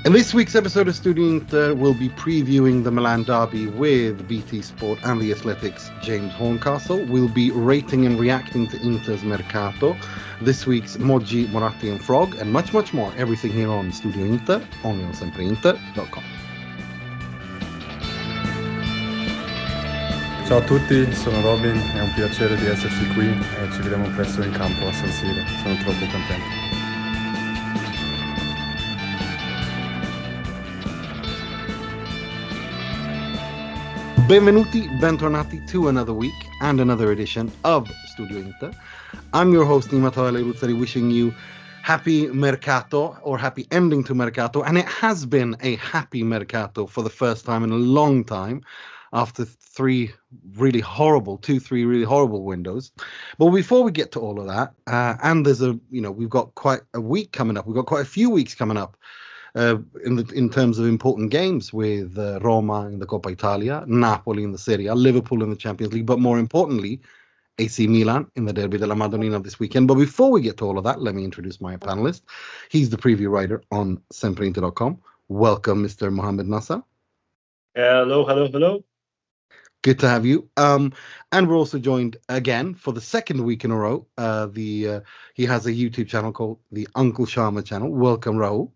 In this week's episode of StudioInter, we'll be previewing the Milan derby with BT Sport and the Athletics' James Horncastle. We'll be rating and reacting to Inter's Mercato, this week's Moggi, Moratti and Frog, and much, much more. Everything here on StudioInter, only on SempreInter.com. Ciao a tutti, sono Robin, è un piacere di esserci qui e ci vediamo presto in campo a San Siro. Sono troppo contento. Benvenuti, bentornati to another week and another edition of StudioInter. I'm your host, Nima, wishing you happy Mercato, or happy ending to Mercato. And it has been a happy Mercato for the first time in a long time, after three really horrible windows. But before we get to all of that, and there's we've got quite a week coming up. We've got quite a few weeks coming up. In terms of important games with Roma in the Coppa Italia, Napoli in the Serie A, Liverpool in the Champions League, but more importantly, AC Milan in the Derby della Madonnina this weekend. But before we get to all of that, let me introduce my panelist. He's the preview writer on SempreInter.com. Welcome, Mr. Mohammed Nassar. Hello. Good to have you. And we're also joined again for the second week in a row. He has a YouTube channel called the Uncle Sharma channel. Welcome, Rahul.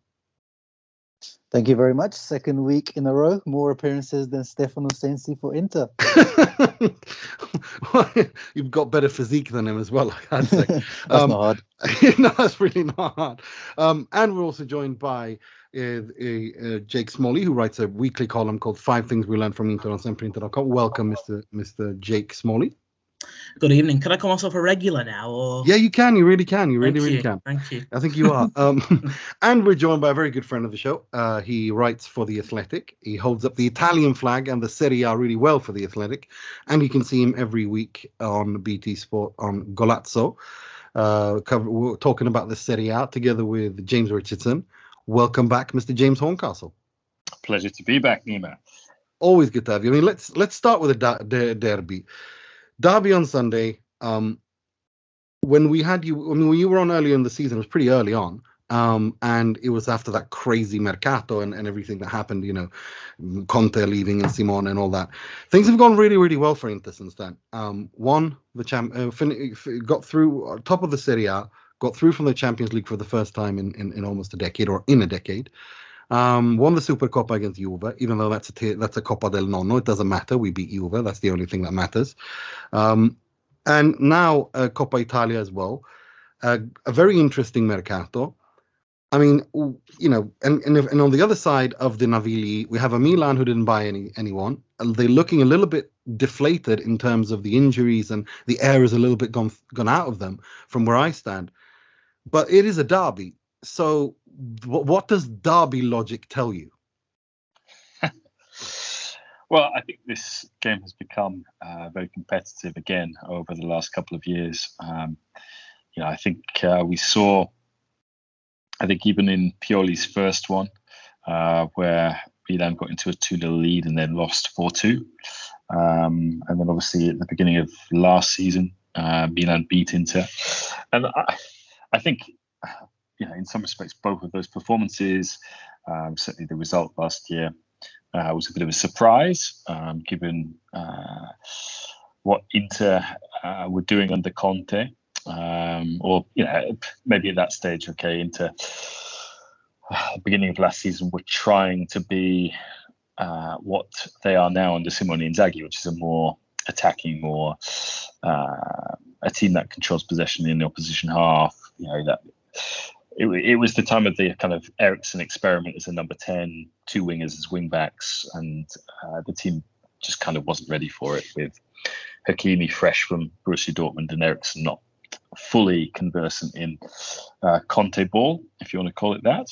Thank you very much. Second week in a row, more appearances than Stefano Sensi for Inter. You've got better physique than him as well, I'd say. That's not hard. No, that's really not hard. And we're also joined by Jake Smalley, who writes a weekly column called 5 Things We Learned from Inter on SempreInter.com. Welcome, Mr. Jake Smalley. Good evening. Can I call myself a regular now? Or? Yeah, you can. You really can. You really can. Thank you. I think you are. And we're joined by a very good friend of the show. He writes for The Athletic. He holds up the Italian flag and the Serie A really well for The Athletic. And you can see him every week on BT Sport on Golazzo, talking about the Serie A together with James Richardson. Welcome back, Mr. James Horncastle. Pleasure to be back, Nima. Always good to have you. I mean, let's start with the derby. Derby on Sunday. When we had you, when you were on earlier in the season, it was pretty early on, and it was after that crazy Mercato and everything that happened. Conte leaving and Simone and all that. Things have gone really, really well for Inter since then. Won the got through top of the Serie A, got through from the Champions League for the first time in almost a decade, or in a decade. Won the Supercoppa against Juve, even though that's a Coppa del Nonno. It doesn't matter. We beat Juve. That's the only thing that matters. And now Coppa Italia as well. A very interesting Mercato. I mean, and on the other side of the Navigli, we have a Milan who didn't buy anyone. They're looking a little bit deflated in terms of the injuries, and the air is a little bit gone out of them from where I stand. But it is a derby. So what does derby logic tell you? Well, I think this game has become very competitive again over the last couple of years. I think we saw, even in Pioli's first one, where Milan got into a 2-0 lead and then lost 4-2. And then obviously at the beginning of last season, Milan beat Inter. And I think, in some respects, both of those performances, certainly the result last year, was a bit of a surprise, given what Inter were doing under Conte. Maybe at that stage, Inter, beginning of last season, were trying to be what they are now under Simone Inzaghi, which is a more attacking, more a team that controls possession in the opposition half. It was the time of the kind of Eriksen experiment as a number 10, 2 wingers as wing backs, and the team just kind of wasn't ready for it, with Hakimi fresh from Borussia Dortmund and Eriksen not fully conversant in Conte ball, if you want to call it that.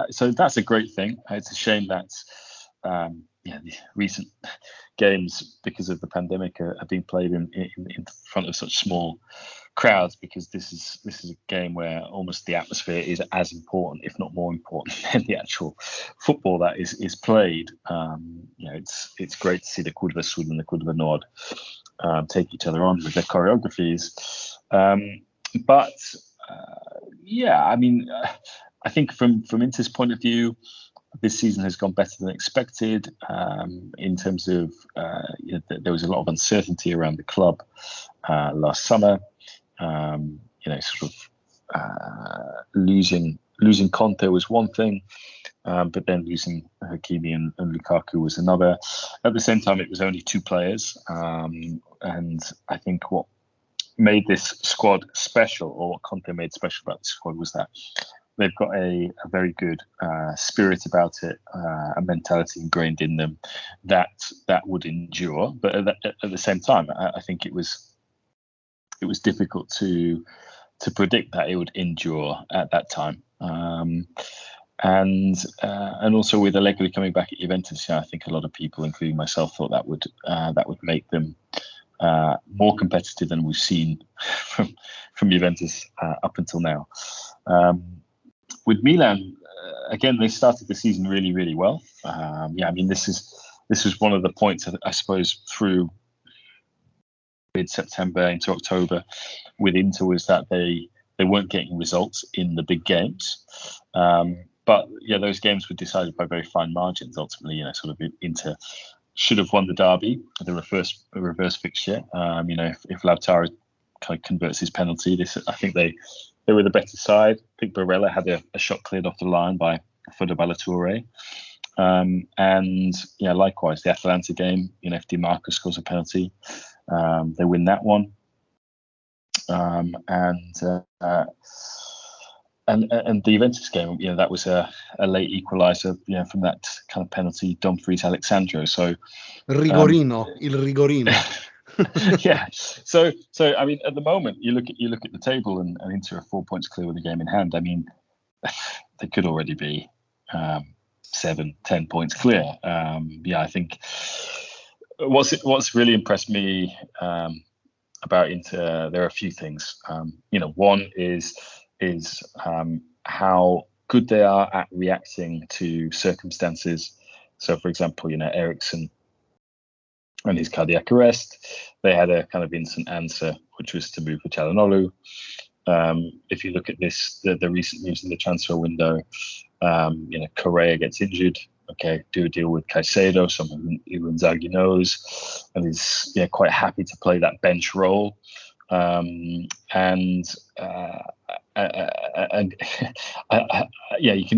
So that's a great thing. It's a shame that the recent games, because of the pandemic, are being played in front of such small crowds, because this is a game where almost the atmosphere is as important, if not more important, than the actual football that is played. It's great to see the Curva Sud and the Curva Nord take each other on with their choreographies. I think from Inter's point of view, this season has gone better than expected. In terms of there was a lot of uncertainty around the club last summer. Losing Conte was one thing, but then losing Hakimi and Lukaku was another. At the same time, it was only 2 players, and I think what made this squad special, or what Conte made special about the squad, was that they've got a very good spirit about it, a mentality ingrained in them that would endure. But at the same time, I think it was difficult to predict that it would endure at that time. And also with Allegri coming back at Juventus, I think a lot of people, including myself, thought that would make them more competitive than we've seen from Juventus up until now. With Milan, again, they started the season really, really well. This was one of the points, I suppose, through mid-September into October with Inter, was that they weren't getting results in the big games. But those games were decided by very fine margins. Ultimately, Inter should have won the derby, the reverse fixture. If Lautaro kind of converts his penalty, I think they were the better side. I think Barella had a shot cleared off the line by Tavallaey. And likewise, the Atalanta game, if Di Marco scores a penalty, they win that one. And the Juventus game, that was a late equaliser, from that kind of penalty, Dumfries Alexandro. So Rigorino, il rigorino. Yeah. So I mean, at the moment, you look at the table, and Inter are 4 points clear with the game in hand. I mean, they could already be 7-10 points clear. I think what's really impressed me about Inter, there are a few things. One is how good they are at reacting to circumstances. So, for example, Eriksen and his cardiac arrest, they had a kind of instant answer, which was to move for Çalhanoğlu. If you look at the recent news in the transfer window, Correa gets injured. Okay, do a deal with Caicedo, someone who Inzaghi knows, and is quite happy to play that bench role. You can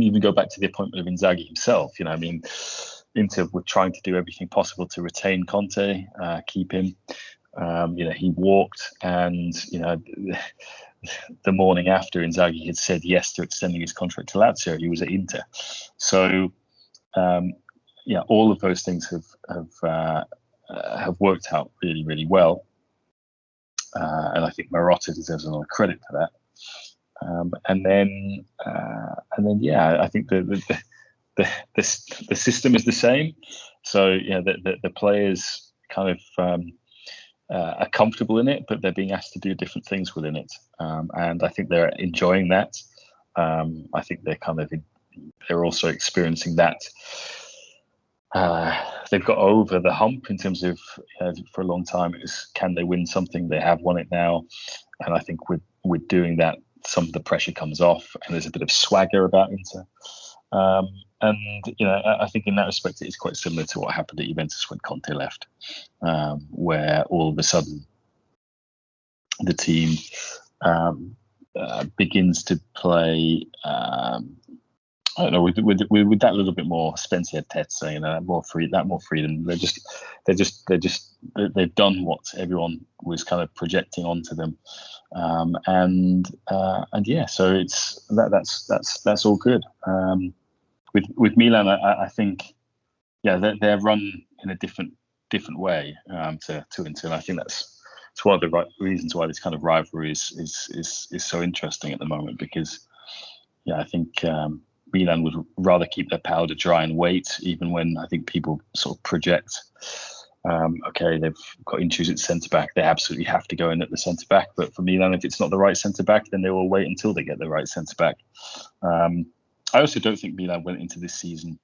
even go back to the appointment of Inzaghi himself. Inter were trying to do everything possible to retain Conte, keep him. He walked, and the morning after Inzaghi had said yes to extending his contract to Lazio, he was at Inter. So all of those things have worked out really, really well. And I think Marotta deserves a lot of credit for that. And then I think the system is the same. So the players kind of are comfortable in it, but they're being asked to do different things within it. And I think they're enjoying that. I think they're also experiencing that. They've got over the hump in terms of, for a long time, it was, can they win something? They have won it now. And I think with doing that, some of the pressure comes off, and there's a bit of swagger about Inter. I think in that respect, it is quite similar to what happened at Juventus when Conte left, where all of a sudden the team begins to play. I don't know, with that little bit more spensiertezza, more freedom. They've done what everyone was kind of projecting onto them, so it's that's all good. With Milan, I think, they're run in a different way to Inter, and I think it's one of the reasons why this kind of rivalry is so interesting at the moment, because I think Milan would rather keep their powder dry and wait, even when I think people sort of project, they've got injuries at centre-back, they absolutely have to go in at the centre-back. But for Milan, if it's not the right centre-back, then they will wait until they get the right centre-back. I also don't think Milan went into this season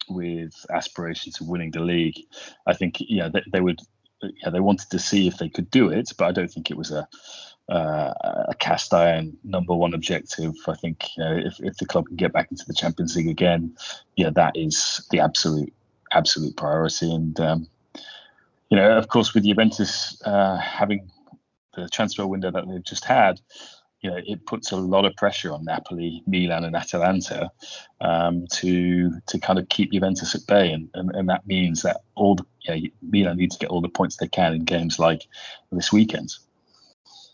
with aspirations of winning the league. I think, they wanted to see if they could do it, but I don't think it was a cast iron number one objective. I think if the club can get back into the Champions League again, that is the absolute priority. And of course, with Juventus having the transfer window that they've just had, it puts a lot of pressure on Napoli, Milan, and Atalanta to kind of keep Juventus at bay, and that means that Milan need to get all the points they can in games like this weekend.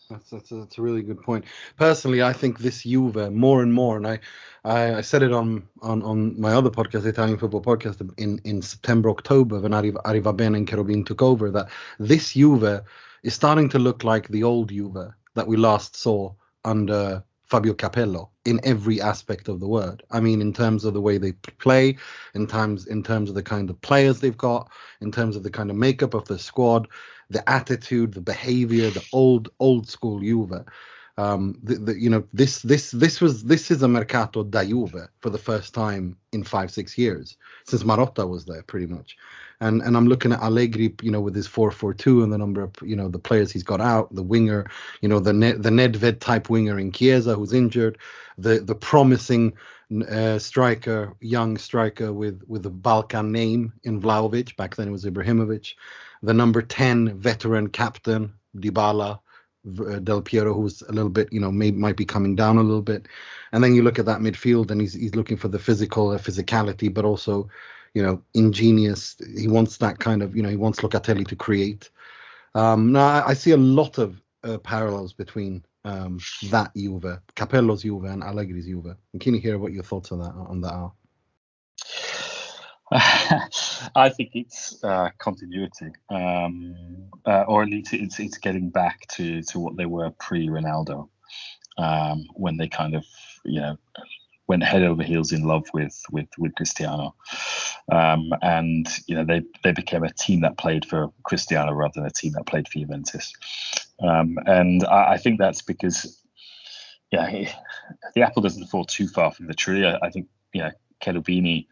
That's a really good point. Personally, I think this Juve more and more, and I said it on my other podcast, Italian Football Podcast, in September, October, when Arriva Bene and Cherubin took over, that this Juve is starting to look like the old Juve that we last saw under Fabio Capello in every aspect of the word. I mean, in terms of the way they play, in terms of the kind of players they've got, in terms of the kind of makeup of the squad, the attitude, the behavior, the old school Juve. This is a Mercato da Juve for the first time in 5-6 years since Marotta was there, pretty much. And I'm looking at Allegri, with his 4-4-2 and the number of the players he's got out, the winger, the Nedved type winger in Chiesa who's injured, the promising young striker with a Balkan name in Vlahovic. Back then it was Ibrahimovic. The number 10 veteran captain Dybala, Del Piero, who's a little bit, might be coming down a little bit. And then you look at that midfield and he's looking for the physicality, but also, ingenious. He wants that kind of, he wants Locatelli to create. Now I see a lot of parallels between that Juve, Capello's Juve and Allegri's Juve. I'm keen to hear what your thoughts on that are. I think it's continuity, or at least it's getting back to what they were pre-Ronaldo, when they kind of went head over heels in love with Cristiano, and they became a team that played for Cristiano rather than a team that played for Juventus, and I think that's because the apple doesn't fall too far from the tree. I think Cherubini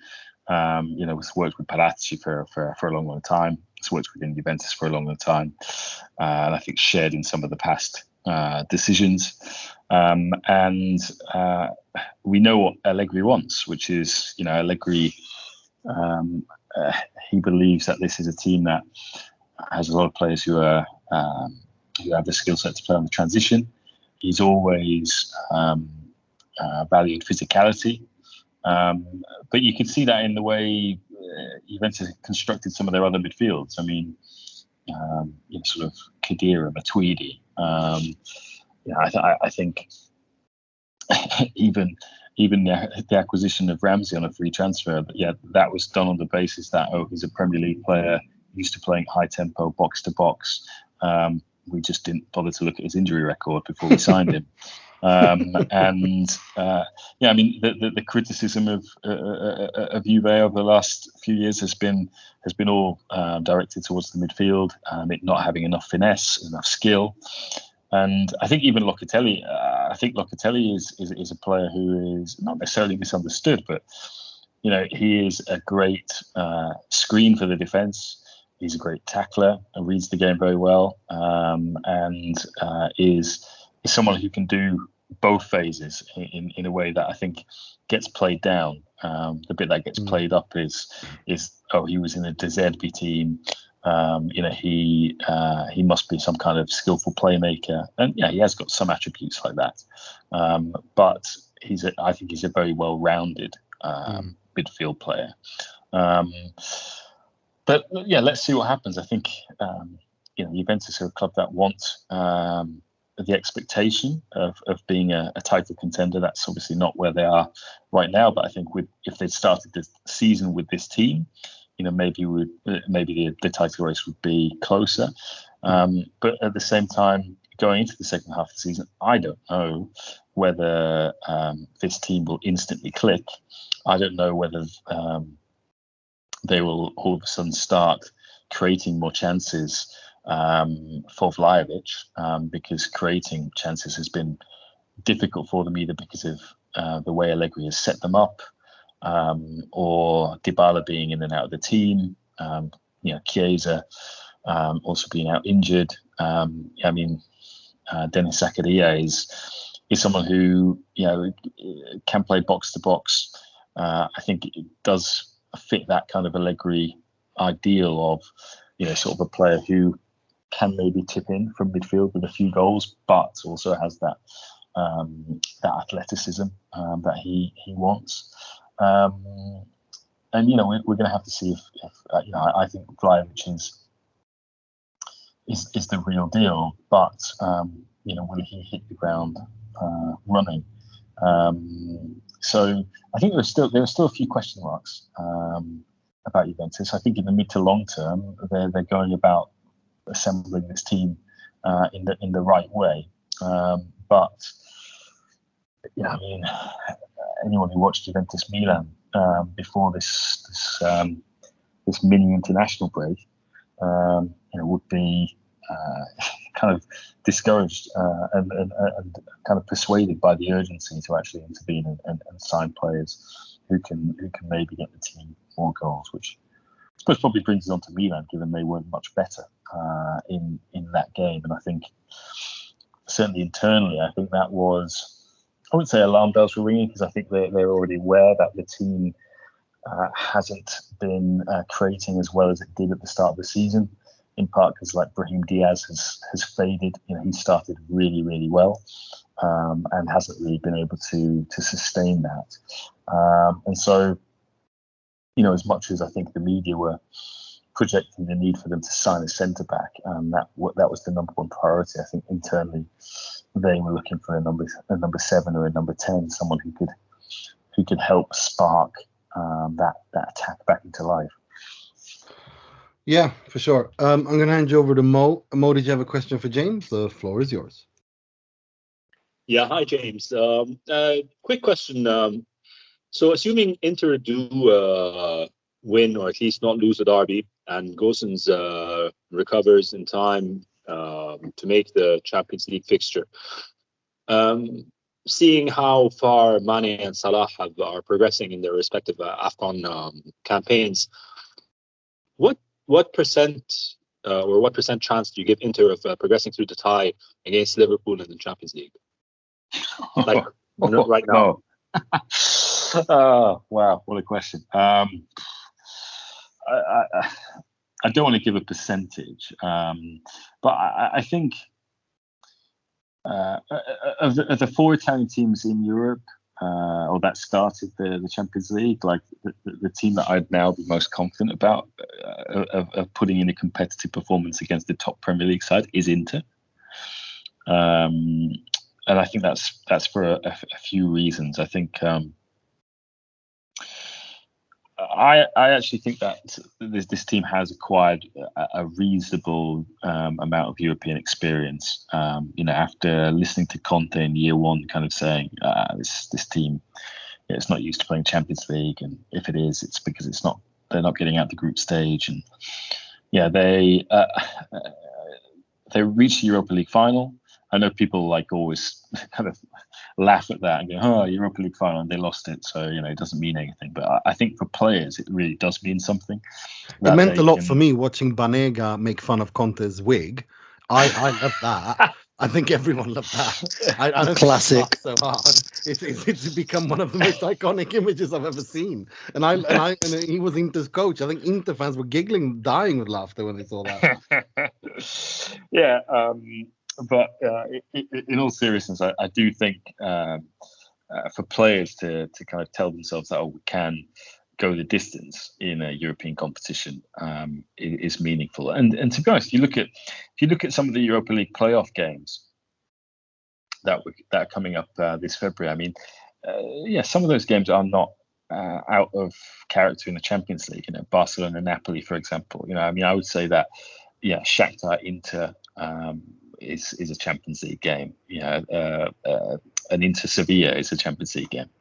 was worked with Palazzi for a long time. He's worked within Juventus for a long time, and I think shared in some of the past decisions. And we know what Allegri wants, which is, Allegri, he believes that this is a team that has a lot of players who have the skill set to play on the transition. He's always valued physicality. But you can see that in the way Juventus constructed some of their other midfields. I mean, sort of Khedira, Matuidi. I think even the acquisition of Ramsey on a free transfer, but that was done on the basis that he's a Premier League player, used to playing high tempo, box to box. We just didn't bother to look at his injury record before we signed him. The criticism of Juve over the last few years has been all directed towards the midfield, it not having enough finesse, enough skill, and I think even Locatelli. I think Locatelli is a player who is not necessarily misunderstood, but he is a great screen for the defence. He's a great tackler and reads the game very well, and is someone who can do both phases in a way that I think gets played down. The bit that gets played up is he was in a De Zerbi team. He must be some kind of skillful playmaker, and he has got some attributes like that. But I think he's a very well-rounded midfield player. But let's see what happens. I think Juventus are a club that want the expectation of being a title contender. That's obviously not where they are right now. But I think if they'd started the season with this team, maybe the title race would be closer. But at the same time, going into the second half of the season, I don't know whether this team will instantly click. I don't know whether they will all of a sudden start creating more chances for Vlahovic, because creating chances has been difficult for them, either because of the way Allegri has set them up, or Dybala being in and out of the team, Chiesa also being out injured. Dennis Zakaria is someone who can play box to box. I think it does fit that kind of Allegri ideal of sort of a player who can maybe tip in from midfield with a few goals, but also has that athleticism that he wants. And we're going to have to see if I think Vlahovic is the real deal, but will he hit the ground running? So I think there are still a few question marks about Juventus. I think in the mid to long term, they're going about assembling this team in the right way. But anyone who watched Juventus Milan before this mini international break, would be kind of discouraged and kind of persuaded by the urgency to actually intervene and sign players who can maybe get the team more goals, which I suppose probably brings us on to Milan, given they weren't much better in that game. And I think certainly internally, I think that was, I wouldn't say alarm bells were ringing, because I think they're already aware that the team hasn't been creating as well as it did at the start of the season, in part because Brahim Diaz has faded. He started really, really well and hasn't really been able to sustain that. And so, as much as I think the media were projecting the need for them to sign a centre back, that was the number one priority. I think internally they were looking for a number 7 or a number 10, someone who could help spark that attack back into life. Yeah, for sure. I'm going to hand you over to Mo. Mo, did you have a question for James? The floor is yours. Yeah, hi, James. Quick question. So assuming Inter do win, or at least not lose the derby, and Gosens recovers in time to make the Champions League fixture, seeing how far Mane and Salah are progressing in their respective AFCON campaigns, what percent chance do you give Inter of progressing through the tie against Liverpool in the Champions League? Right now. Oh, wow, what a question. I don't want to give a percentage, but I think of the 4 Italian teams in Europe, or that started the Champions League, the team that I'd now be most confident about of putting in a competitive performance against the top Premier League side is Inter. And I think that's for a few reasons. I think I actually think that this team has acquired a reasonable amount of European experience. After listening to Conte in year one, kind of saying this team, it's not used to playing Champions League, and if it is, it's because they're not getting out the group stage. And they reached the Europa League final. I know people always kind of laugh at that and go, "Oh, Europa League final," and they lost it, so it doesn't mean anything. But I think for players, it really does mean something. It meant a lot for me watching Banega make fun of Conte's wig. I love that. I think everyone loved that. I don't Classic. So hard. It's become one of the most iconic images I've ever seen. And he was Inter's coach. I think Inter fans were giggling, dying with laughter when they saw that. Yeah. But in all seriousness, I do think for players to kind of tell themselves that we can go the distance in a European competition is meaningful. And to be honest, if you look at some of the Europa League playoff games that are coming up this February, I mean, some of those games are not out of character in the Champions League. Barcelona, Napoli, for example. I would say that Shakhtar, Inter. Is a Champions League game. An Inter Sevilla is a Champions League game.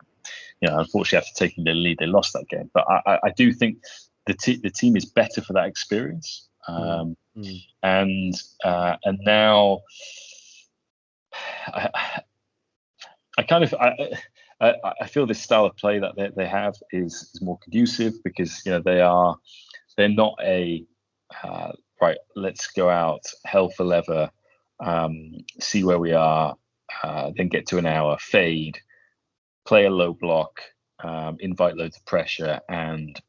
Unfortunately, after taking the lead, they lost that game. But I do think the team is better for that experience. And now I feel this style of play that they have is more conducive, because they're not a right, let's go out hell for leather. see where we are, then get to an hour, fade, play a low block, invite loads of pressure, and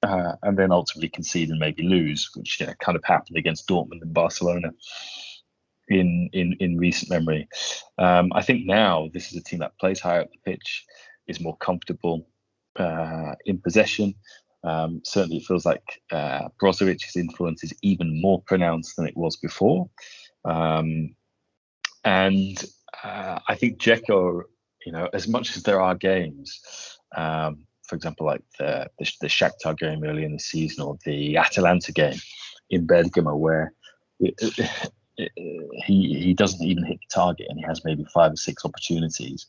then ultimately concede and maybe lose, which kind of happened against Dortmund and Barcelona in recent memory. I think now this is a team that plays higher up the pitch, is more comfortable in possession. Certainly it feels like Brozovic's influence is even more pronounced than it was before. And I think Dzeko, as much as there are games, for example, like the Shakhtar game early in the season, or the Atalanta game in Bergamo, where he doesn't even hit the target and he has maybe 5 or 6 opportunities.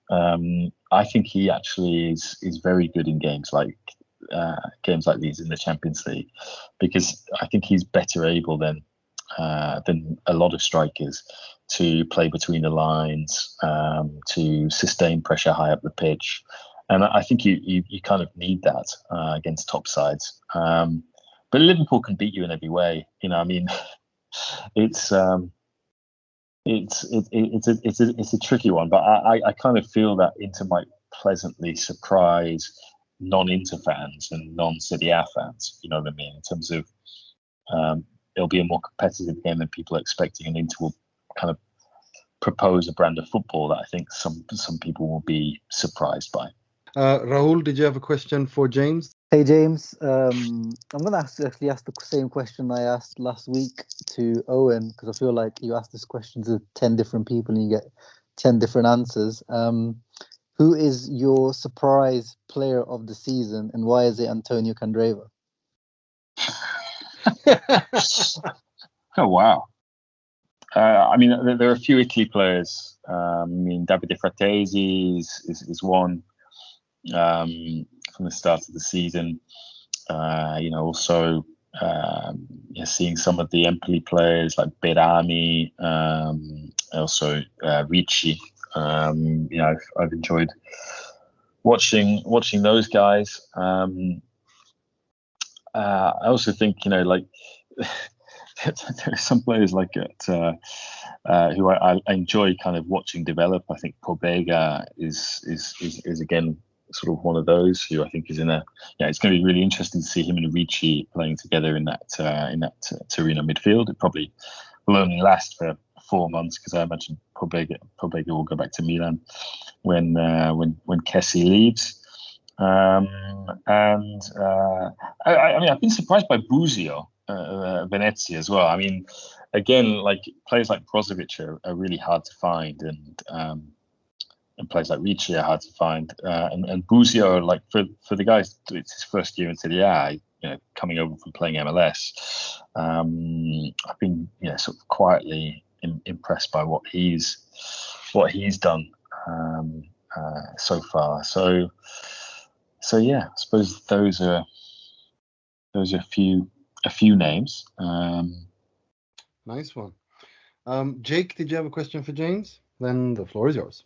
I think he actually is very good in games like these in the Champions League, because I think he's better able than a lot of strikers to play between the lines, to sustain pressure high up the pitch. And I think you kind of need that against top sides. But Liverpool can beat you in every way. It's a tricky one. But I kind of feel that Inter might pleasantly surprise non-Inter fans and non-Serie A fans. You know what I mean? In terms of it'll be a more competitive game than people are expecting, and Inter will kind of propose a brand of football that I think some people will be surprised by. Rahul, did you have a question for James? Hey James, I'm going to ask the same question I asked last week to Owen, because I feel like you asked this question to 10 different people and you get 10 different answers. Who is your surprise player of the season, and why is it Antonio Candreva? Oh wow! There are a few Italy players. Davide Fratesi is one from the start of the season. Also seeing some of the Empoli players like Berami, also Ricci. I've enjoyed watching those guys. I also think there are some players like who I enjoy kind of watching develop. I think Pobega is again sort of one of those who I think is it's going to be really interesting to see him and Ricci playing together in that Torino midfield. It probably will only last for 4 months, because I imagine Pobega will go back to Milan when Kessie leaves. I've been surprised by Buzio, Venezia as well. Again, like players like Brozovic are really hard to find, and players like Ricci are hard to find. And Buzio, like for the guys, it's his first year in Serie A, coming over from playing MLS. I've been sort of quietly impressed by what he's done so far. So yeah, I suppose those are a few names. Nice one. Jake, did you have a question for James? Then the floor is yours.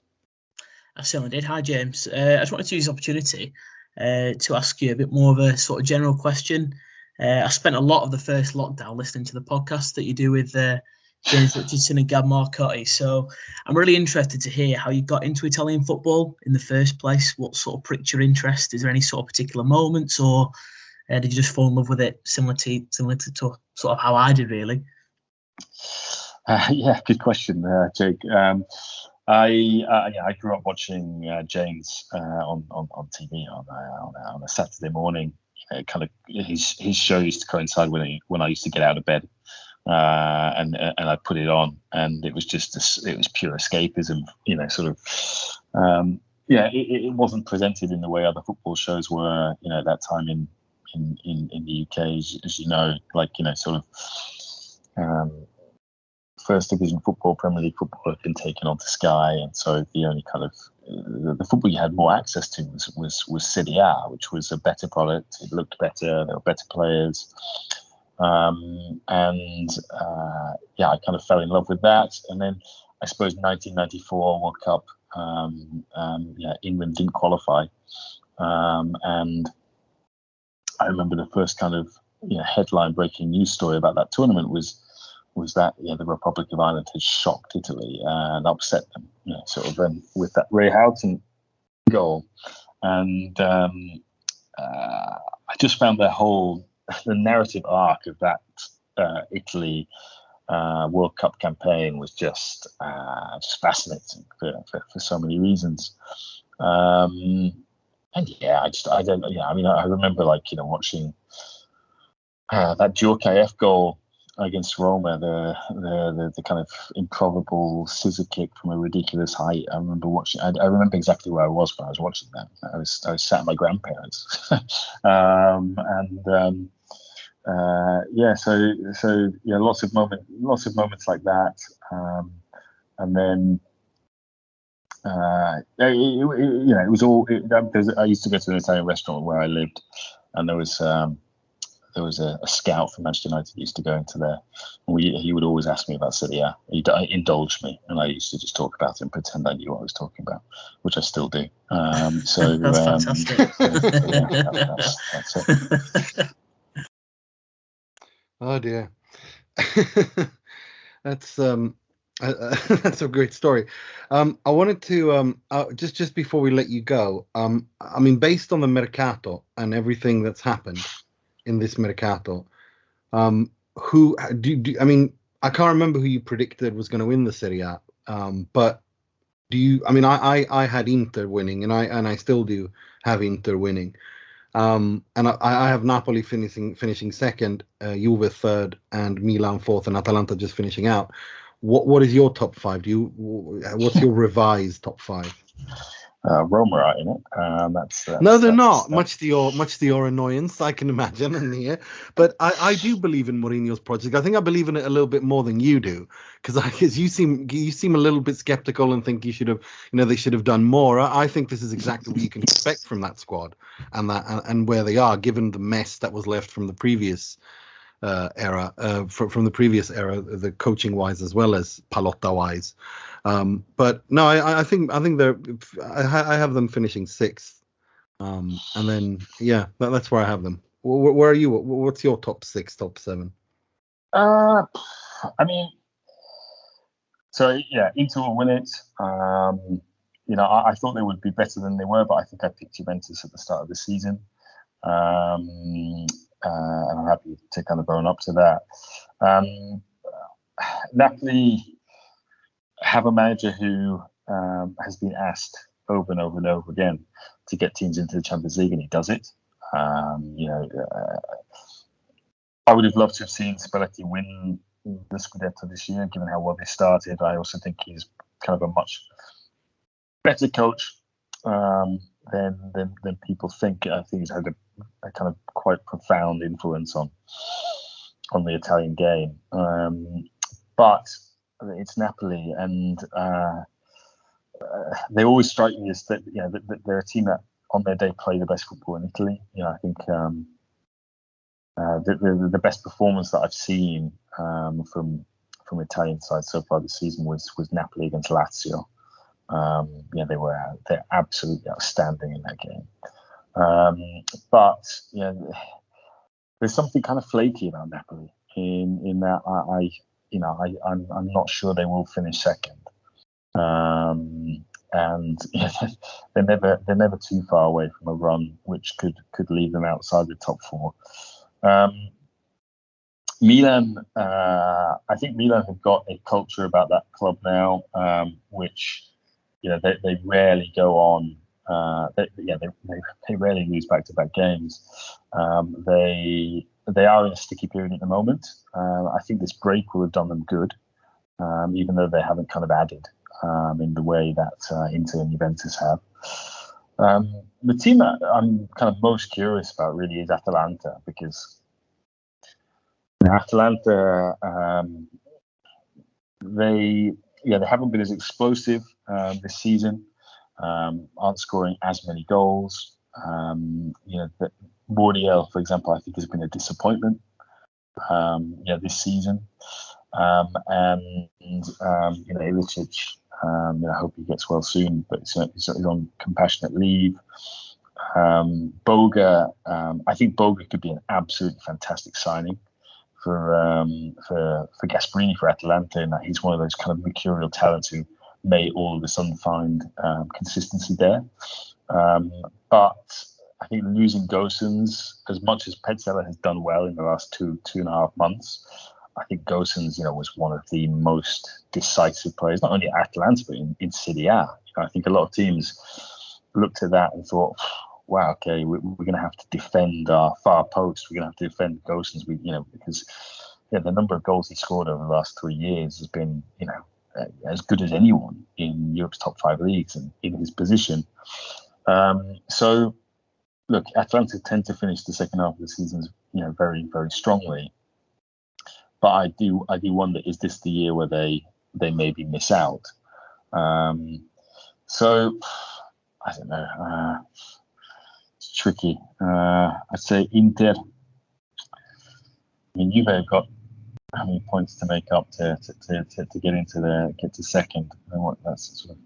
I certainly did. Hi, James. I just wanted to use this opportunity to ask you a bit more of a sort of general question. I spent a lot of the first lockdown listening to the podcast that you do with James Richardson and Gab Marcotti. So I'm really interested to hear how you got into Italian football in the first place. What sort of pricked your interest? Is there any sort of particular moments, or did you just fall in love with it similar to sort of how I did, really? Yeah, good question, Jake. I grew up watching James on TV on a Saturday morning. His show used to coincide when I used to get out of bed, and I put it on, and it was it was pure escapism. It wasn't presented in the way other football shows were. At that time in the UK, as you know, First Division football, Premier League football had been taken onto Sky, and so the only kind of the football you had more access to was Serie A, which was a better product. It looked better. There were better players, I kind of fell in love with that. And then I suppose 1994 World Cup, England didn't qualify, and I remember the first kind of headline breaking news story about that tournament was was that the Republic of Ireland had shocked Italy and upset them, sort of with that Ray Houghton goal. And I just found the narrative arc of that Italy World Cup campaign was just fascinating for so many reasons. And I remember watching that Djurkaeff goal against Roma, the kind of improbable scissor kick from a ridiculous height. I remember watching. I remember exactly where I was when I was watching that. I was sat at my grandparents, lots of moments like that, and then. It was all. I used to go to an Italian restaurant where I lived, and there was a scout from Manchester United who used to go into there. He would always ask me about Serie A. He'd indulge me, and I used to just talk about it and pretend I knew what I was talking about, which I still do. That's fantastic. That's it. Oh dear. That's that's a great story. I wanted to just before we let you go. I mean, based on the Mercato and everything that's happened in this Mercato, who do I mean? I can't remember who you predicted was going to win the Serie A. But do you? I mean, I had Inter winning, and I still do have Inter winning. And I have Napoli finishing second, Juve third, and Milan fourth, and Atalanta just finishing out. What is your top five? What's your revised top five? Roma are in it. No, they're not. Much to your annoyance, I can imagine in here. But I do believe in Mourinho's project. I think I believe in it a little bit more than you do, because you seem a little bit skeptical and think they should have done more. I think this is exactly what you can expect from that squad and where they are, given the mess that was left from the previous era, from the previous era, the coaching wise as well as Palotta wise. But no, I think they're. I have them finishing sixth, and then that's where I have them. Where are you? What's your top six, top seven? I mean, so Inter will win it. I thought they would be better than they were, but I think I picked Juventus at the start of the season. And I'm happy to kind of own up to that. Napoli have a manager who has been asked over and over and over again to get teams into the Champions League, and he does it. I would have loved to have seen Spalletti win the Scudetto this year, given how well they started. I also think he's kind of a much better coach than people think. I think he's had a kind of quite profound influence on the Italian game. But it's Napoli, and they always strike me as that they're a team that on their day play the best football in Italy. I think the best performance that I've seen from Italian sides so far this season was Napoli against Lazio. They're absolutely outstanding in that game. But there's something kind of flaky about Napoli in that I'm not sure they will finish second. And they're never too far away from a run which could leave them outside the top four. Milan, I think Milan have got a culture about that club now, which they rarely go on. They rarely lose back-to-back games. They are in a sticky period at the moment. I think this break will have done them good, even though they haven't kind of added in the way that Inter and Juventus have. The team that I'm kind of most curious about really is Atalanta, because Atalanta they haven't been as explosive this season. Aren't scoring as many goals. Bordiel, for example, I think has been a disappointment. This season. And Ilicic, I hope he gets well soon, but he's on compassionate leave. Boga, I think Boga could be an absolutely fantastic signing Gasperini for Atalanta, and that he's one of those kind of mercurial talents who may all of a sudden find consistency there. But I think losing Gosens, as much as Petzela has done well in the last two and a half months, I think Gosens, was one of the most decisive players, not only at Atalanta, but in Serie A. I think a lot of teams looked at that and thought, wow, okay, we're going to have to defend our far post. We're going to have to defend Gosens, because the number of goals he scored over the last 3 years has been, as good as anyone in Europe's top 5 leagues and in his position. So, look, Atalanta tend to finish the second half of the season, very, very strongly. But I do wonder, is this the year where they maybe miss out? So, I don't know. It's tricky. I'd say Inter. I mean, Juve have got how many points to make up to get to second? And what that's sort of.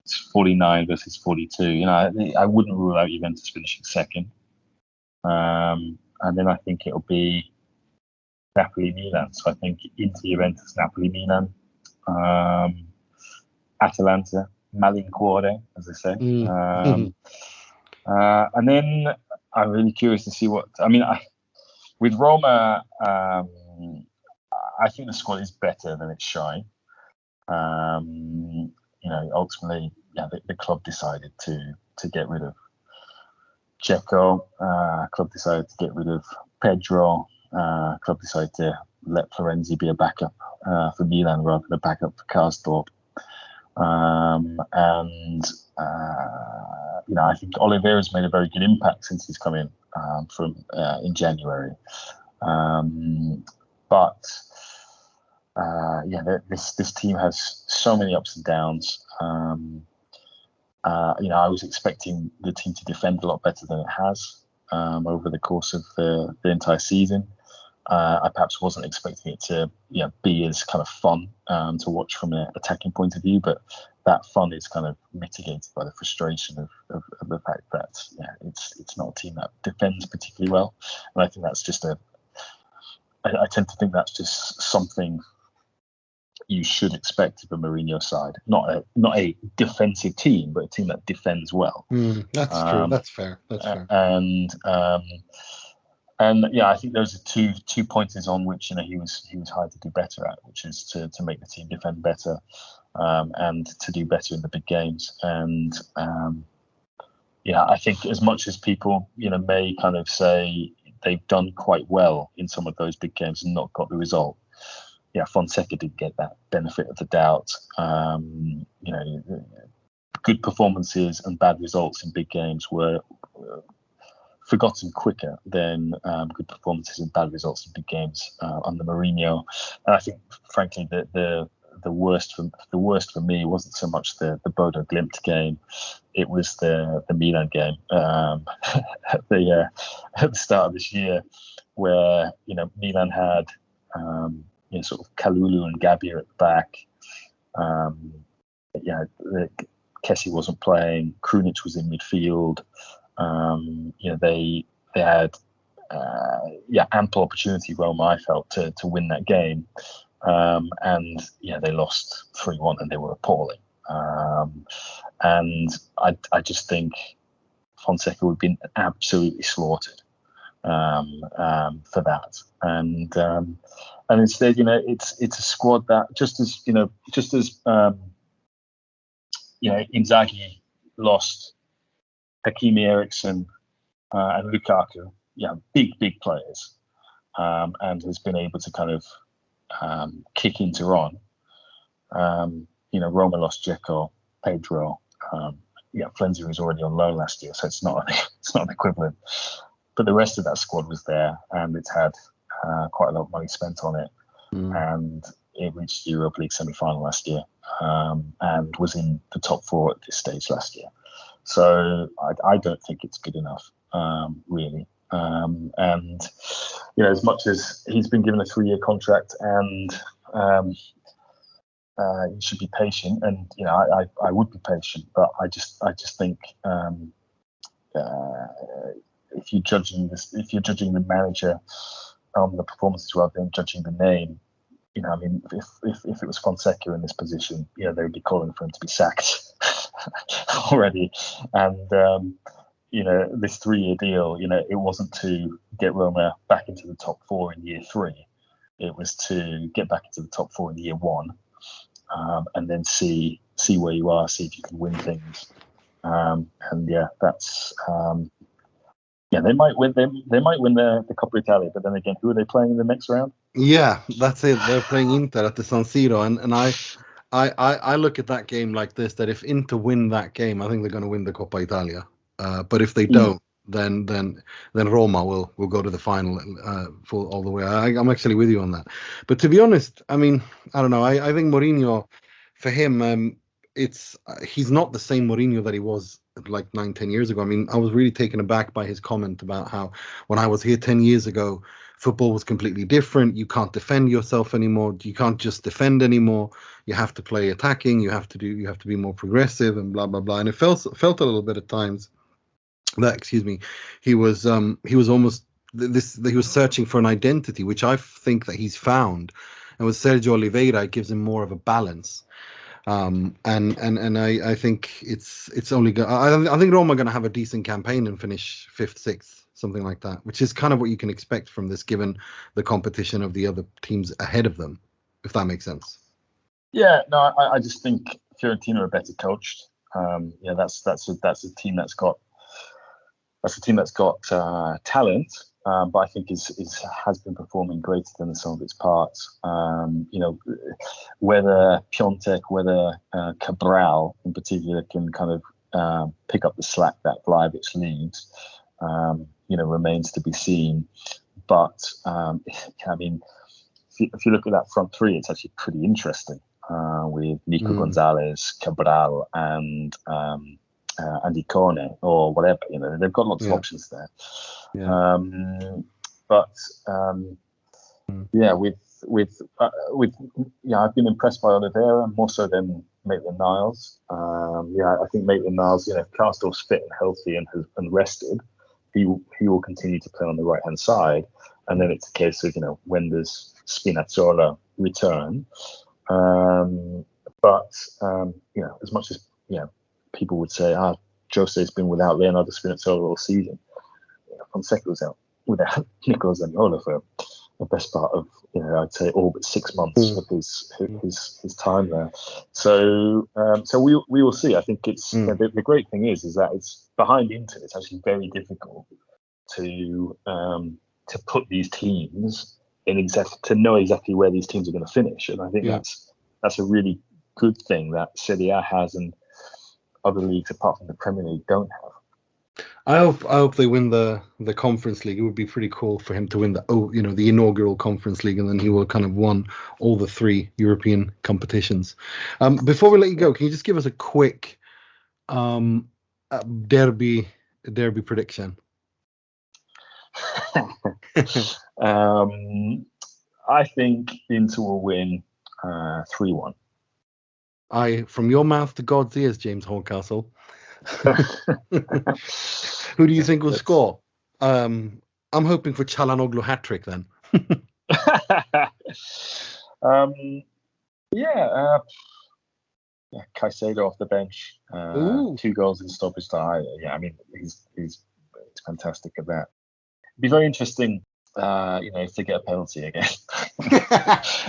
It's 49 versus 42. I wouldn't rule out Juventus finishing second. And then I think it'll be Napoli Milan. So I think Inter Juventus, Napoli Milan, Atalanta, Malincuore, as they say. And then I'm really curious to see with Roma. I think the squad is better than it's showing. Ultimately, the club decided to get rid of Dzeko. Club decided to get rid of Pedro. Club decided to let Florenzi be a backup for Milan rather than a backup for Karsdorp. I think Oliveira's made a very good impact since he's come in in January. This team has so many ups and downs. I was expecting the team to defend a lot better than it has over the course of the entire season. I perhaps wasn't expecting it to be as kind of fun to watch from an attacking point of view, but that fun is kind of mitigated by the frustration of the fact that it's not a team that defends particularly well, and I think that's just I tend to think that's just something you should expect of a Mourinho side, not a defensive team, but a team that defends well. That's true. That's fair. And I think those are two pointers on which he was hired to do better at, which is to make the team defend better, and to do better in the big games. And I think as much as people may kind of say they've done quite well in some of those big games and not got the result. Fonseca did get that benefit of the doubt. Good performances and bad results in big games were forgotten quicker than good performances and bad results in big games under Mourinho. And I think, frankly, the worst for me wasn't so much the Bodo Glimt game; it was the Milan game at the start of this year, where Milan had sort of Kalulu and Gabia at the back. Kessie wasn't playing. Krunic was in midfield. They had ample opportunity, Roma, I felt, to win that game. And they lost 3-1 and they were appalling. And I just think Fonseca would have been absolutely slaughtered for that. And instead, it's a squad that just as Inzaghi lost Hakimi, Eriksson, and Lukaku, big players, and has been able to kind of kick into Ron. Roma lost Dzeko, Pedro. Florenzi was already on loan last year, so it's not an equivalent. But the rest of that squad was there, and it's had quite a lot of money spent on it, and it reached the Europa League semi-final last year, and was in the top 4 at this stage last year. So I don't think it's good enough, really. And as much as he's been given a 3-year contract, and you should be patient, and I would be patient, but I just think if you're judging the manager on the performances rather than judging the name. I mean, if it was Fonseca in this position, they would be calling for him to be sacked already. And this 3-year deal, it wasn't to get Roma back into the top 4 in year 3. It was to get back into the top 4 in year 1, and then see where you are, see if you can win things. That's. They might win. They might win the Coppa Italia, but then again, who are they playing in the next round? Yeah, that's it. They're playing Inter at the San Siro, and I look at that game like this: that if Inter win that game, I think they're going to win the Coppa Italia. But if they don't, then Roma will go to the final for all the way. I'm actually with you on that. But to be honest, I mean, I don't know. I think Mourinho, for him, he's not the same Mourinho that he was like 9-10 years ago. I mean, I was really taken aback by his comment about how when I was here 10 years ago, football was completely different. You can't defend yourself anymore. You can't just defend anymore. You have to play attacking. You have to be more progressive and blah blah blah. And it felt a little bit at times that, he was almost he was searching for an identity, which I think that he's found. And with Sergio Oliveira, it gives him more of a balance. And I think it's only I think Roma are going to have a decent campaign and finish 5th, 6th, something like that, which is kind of what you can expect from this, given the competition of the other teams ahead of them, if that makes sense. Yeah, no, I just think Fiorentina are better coached. That's a team that's got talent. But I think has been performing greater than the sum of its parts. Whether Piontek, whether Cabral in particular can kind of pick up the slack that Vlahovic leaves, remains to be seen. But I mean, if you look at that front 3, it's actually pretty interesting with Nico Gonzalez, Cabral, and Icone or whatever. They've got lots of options there. Yeah. I've been impressed by Oliveira more so than Maitland-Niles. I think Maitland-Niles, if Castor's fit and healthy and rested, he will continue to play on the right hand side, and then it's a case of when does Spinazzola return. As much as people would say, Jose's been without Leonardo Spinazzola all season. Fonseca was out without Nicola Zaniolo for the best part of, I'd say all but 6 months of his time there. So we will see. I think it's the great thing is that it's behind Inter. It's actually very difficult to put these teams to know exactly where these teams are going to finish, and I think that's a really good thing that Serie A has and other leagues apart from the Premier League don't have. I hope they win the Conference League. It would be pretty cool for him to win the inaugural Conference League, and then he will kind of won all the 3 European competitions. Before we let you go, can you just give us a quick derby prediction? I think Inter will win 3-1. From your mouth to God's ears, James Horncastle. Who do you think will score? I'm hoping for Çalhanoğlu hat-trick then. Caicedo off the bench. 2 goals in stoppage time. I mean, he's fantastic at that. It'd be very interesting, if they get a penalty again,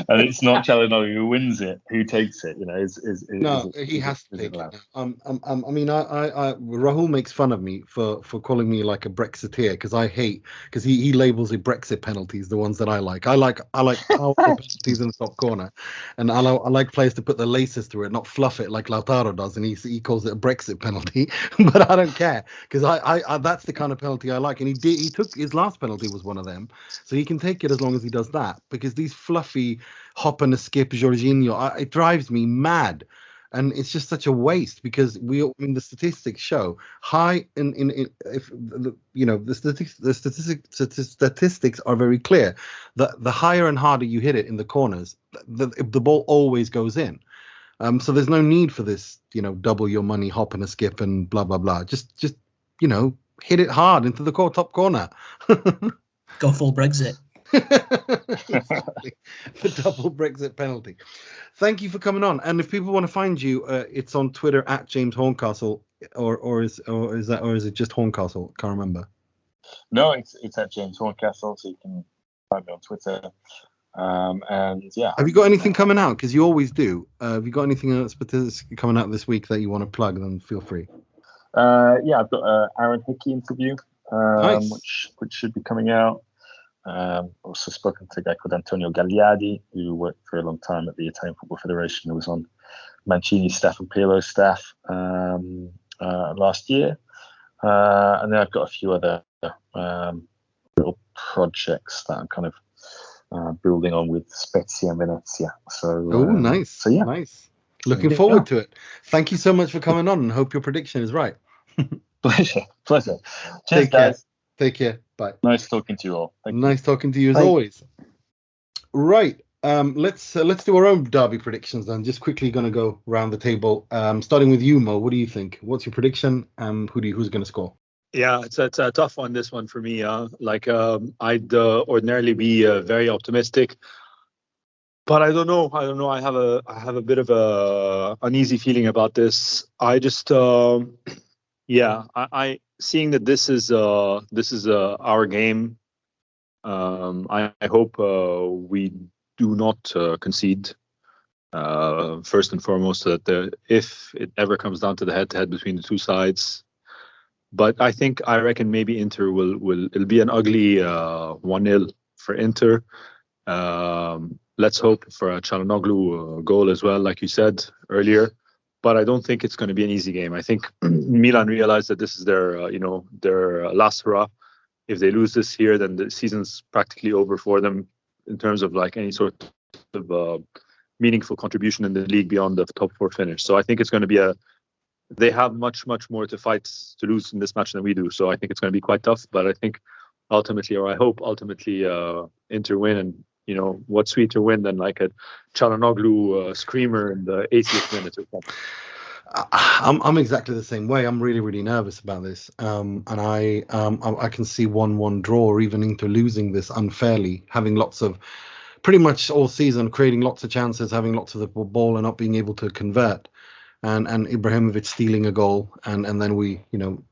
and it's not Çalhanoğlu who wins it, who takes it? He has to take it. I mean, Rahul makes fun of me for calling me like a Brexiteer because he labels it Brexit penalties, the ones that I like. I like power penalties in the top corner, and I like players to put the laces through it, not fluff it like Lautaro does, and he calls it a Brexit penalty. But I don't care because I that's the kind of penalty I like, and he took his last penalty was one of them. So he can take it as long as he does that, because these fluffy hop and a skip Jorginho, it drives me mad, and it's just such a waste because the statistics show the statistics are very clear that the higher and harder you hit it in the corners, the ball always goes in. So there's no need for this, double your money hop and a skip and blah blah blah. Just hit it hard into the top corner. Go full Brexit. Exactly. The double Brexit penalty. Thank you for coming on. And if people want to find you, it's on Twitter at James Horncastle, or is it just Horncastle? Can't remember. No, it's at James Horncastle, so you can find me on Twitter. And yeah. Have you got anything coming out? Because you always do. Have you got anything else coming out this week that you want to plug? Then feel free. Yeah, I've got an Aaron Hickey interview, Nice. which should be coming out. Also spoken to a guy called Antonio Gagliardi, who worked for a long time at the Italian Football Federation, who was on Mancini's staff and Pirlo's staff last year. And then I've got a few other little projects that I'm kind of building on with Spezia and Venezia. So, Nice. So yeah, nice. Looking forward to it. Thank you so much for coming on, and hope your prediction is right. Pleasure. Cheers, Take care. guys. Take care. Bye. Nice talking to you all. Thank you. Nice talking to you as Bye. always. Right. Let's do our own derby predictions then. Just quickly going to go around the table. Starting with you, Mo. What do you think? What's your prediction? Who's going to score? Yeah, it's a tough one, this one for me. I'd ordinarily be very optimistic, but I don't know. I have a bit of a uneasy feeling about this. I just I seeing that this is our game. I hope we do not concede. First and foremost, that if it ever comes down to the head-to-head between the two sides. But I reckon maybe Inter it'll be an ugly 1-0 for Inter. Let's hope for a Çalhanoğlu goal as well, like you said earlier. But I don't think it's going to be an easy game. I think Milan realized that this is their last hurrah. If they lose this here, then the season's practically over for them in terms of like any sort of meaningful contribution in the league beyond the top four finish. So I think it's going to be they have much more to fight to lose in this match than we do. So I think it's going to be quite tough. But I think I hope ultimately Inter win. And what sweeter win than like a Çalhanoğlu screamer in the 80th minute or something. I'm exactly the same way. I'm really nervous about this. And I can see 1-1 draw, or even Inter losing this unfairly, having lots of pretty much all season creating lots of chances, having lots of the ball and not being able to convert. And Ibrahimovic stealing a goal, and then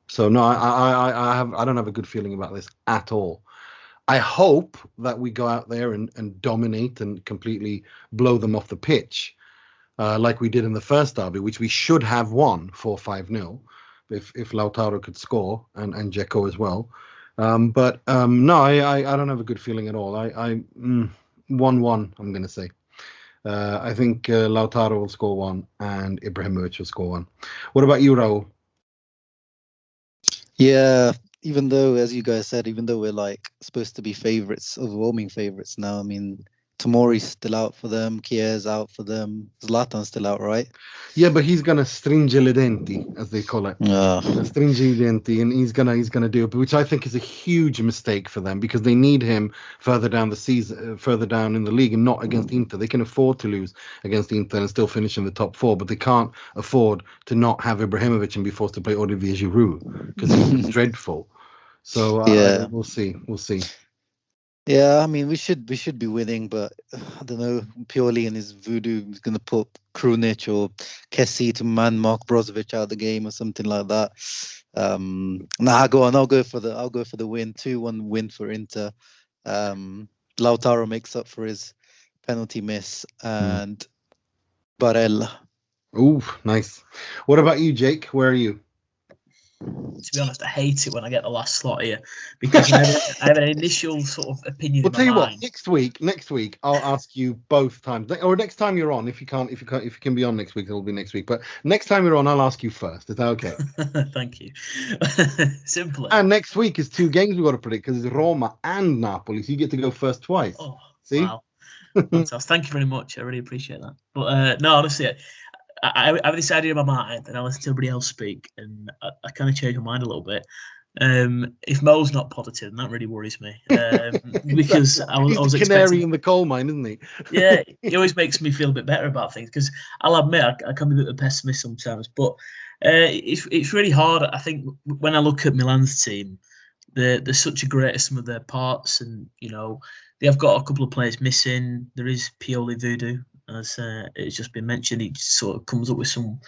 so no, I don't have a good feeling about this at all. I hope that we go out there and dominate and completely blow them off the pitch, like we did in the first derby, which we should have won 4-5-0 if Lautaro could score and Dzeko as well. But no, I don't have a good feeling at all. 1-1, I'm going to say. I think Lautaro will score one and Ibrahimovic will score one. What about you, Rahul? Yeah, even though, as you guys said, even though we're like supposed to be favourites, overwhelming favourites now, I mean, Tomori's still out for them, Kier's out for them, Zlatan's still out, right? Yeah, but he's gonna stringe le denti, as they call it. Stringe i denti, and he's gonna do it, which I think is a huge mistake for them, because they need him further down the season, further down in the league, and not against Inter. They can afford to lose against Inter and still finish in the top four, but they can't afford to not have Ibrahimovic and be forced to play Olivier Giroud, because he's dreadful. So Yeah. we'll see. Yeah, I mean, we should be winning, but I don't know, Pioli and his voodoo is going to put Krunic or Kessie to man Mark Brozovic out of the game or something like that. Go on. I'll go for the win. 2-1 win for Inter. Lautaro makes up for his penalty miss, and Barella. Ooh, nice. What about you, Jake? Where are you? To be honest, I hate it when I get the last slot here, because I have an initial sort of opinion. We'll in tell you my what. mind. Next week, I'll ask you both times, or next time you're on. If you can be on next week, it'll be next week. But next time you're on, I'll ask you first. Is that okay? Thank you. Simple. And next week is 2 games we've got to predict, because it's Roma and Napoli, so you get to go first twice. Oh, see? Wow. Fantastic. Thank you very much. I really appreciate that. But no, honestly, I have this idea in my mind, and I listen to everybody else speak, and I kind of change my mind a little bit. If Mo's not positive, then that really worries me, because I was He's the canary expecting, in the coal mine, isn't he? yeah, it always makes me feel a bit better about things, because I'll admit I can be a bit of a pessimist sometimes, but it's really hard. I think when I look at Milan's team, they're such a great sum of their parts, and they have got a couple of players missing. There is Pioli voodoo, as it's just been mentioned. He sort of comes up with some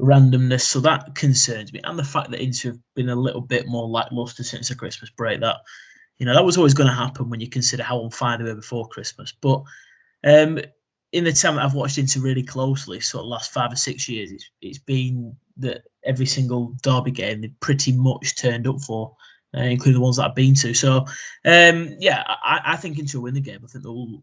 randomness, so that concerns me. And the fact that Inter have been a little bit more lacklustre since the Christmas break, that was always going to happen when you consider how on fire they were before Christmas. But in the time that I've watched Inter really closely, sort of the last 5 or 6 years, it's been that every single derby game they've pretty much turned up for, including the ones that I've been to. So, I think Inter will win the game. I think they'll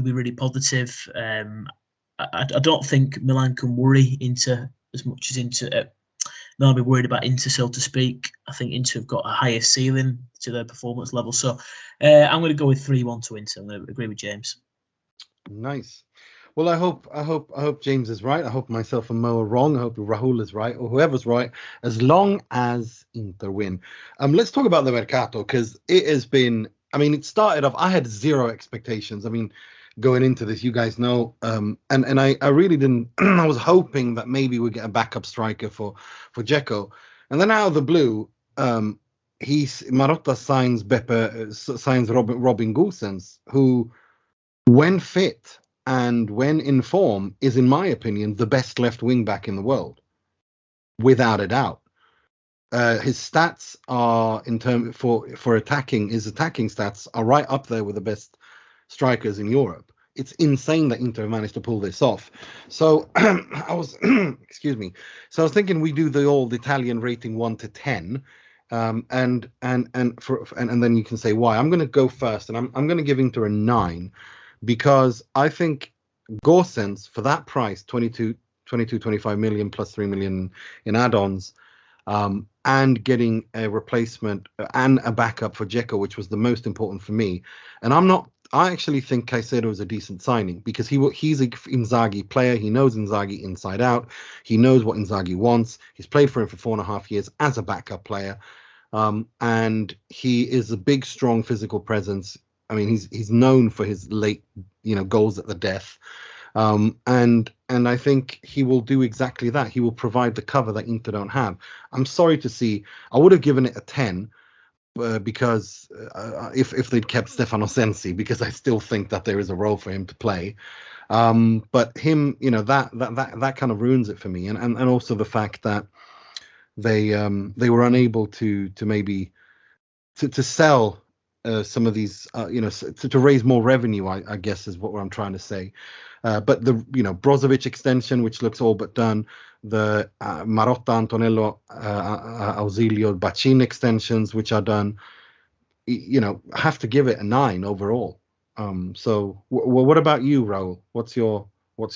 be really positive. I don't think Milan can worry Inter as much as Inter. They'll be worried about Inter, so to speak. I think Inter have got a higher ceiling to their performance level. So, I'm going to go with 3-1 to Inter. I'm going to agree with James. Nice. Well, I hope James is right. I hope myself and Mo are wrong. I hope Rahul is right, or whoever's right, as long as Inter win. Let's talk about the Mercato, because it has been. I mean, it started off. I had zero expectations. I mean, going into this, you guys know, and I really didn't. I was hoping that maybe we'd get a backup striker for Dzeko, and then out of the blue, Marotta signs Robin Gosens, who, when fit and when in form, is, in my opinion, the best left wing back in the world, without a doubt. His stats are, in term for attacking, his attacking stats are right up there with the best strikers in Europe. It's insane that Inter managed to pull this off. So I was, excuse me. So I was thinking we do the old Italian rating 1 to 10, and then you can say why. I'm going to go first, and I'm going to give Inter a 9. Because I think Gosens, for that price, 25 million plus 3 million in add-ons, and getting a replacement and a backup for Dzeko, which was the most important for me. And I actually think Caicedo is a decent signing, because he's an Inzaghi player. He knows Inzaghi inside out. He knows what Inzaghi wants. He's played for him for 4.5 years as a backup player. And he is a big, strong physical presence. I mean, he's known for his late, goals at the death, and I think he will do exactly that. He will provide the cover that Inter don't have. I'm sorry to see. I would have given it a 10, because if they'd kept Stefano Sensi, because I still think that there is a role for him to play. But him, that kind of ruins it for me, and also the fact that they were unable to maybe to sell. Some of these, to raise more revenue, I guess is what I'm trying to say. But the, Brozovic extension, which looks all but done, the Marotta, Antonello, Ausilio, Bacin extensions, which are done, have to give it a 9 overall. So what about you, Rahul? What's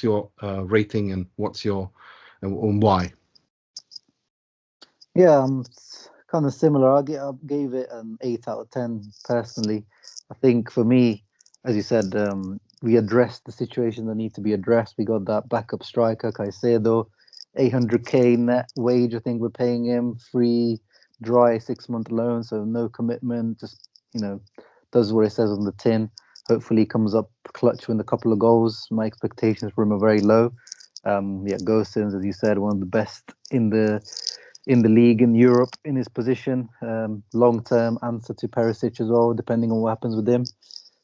your rating, and and why? Yeah, kind of similar. I gave it an 8 out of 10 personally. I think for me, as you said, we addressed the situation that need to be addressed. We got that backup striker, Caicedo, 800k net wage. I think we're paying him, free, dry 6-month loan, so no commitment. Just does what it says on the tin. Hopefully, he comes up clutch with a couple of goals. My expectations for him are very low. Gosens, as you said, one of the best in the league in Europe in his position. Long-term answer to Perisic as well, depending on what happens with him.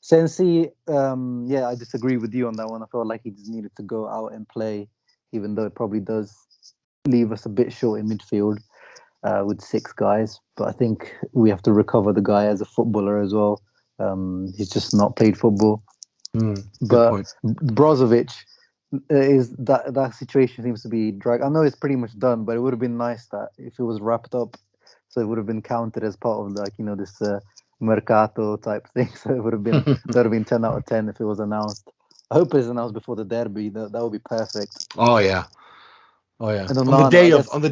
Sensi, I disagree with you on that one. I felt like he just needed to go out and play, even though it probably does leave us a bit short in midfield with 6 guys. But I think we have to recover the guy as a footballer as well. He's just not played football. But Brozovic, is that situation seems to be dragged. I know it's pretty much done, but it would have been nice that if it was wrapped up, so it would have been counted as part of this Mercato type thing. So it would have been 10 out of 10 if it was announced. I hope it's announced before the derby. That would be perfect. Oh yeah. And on the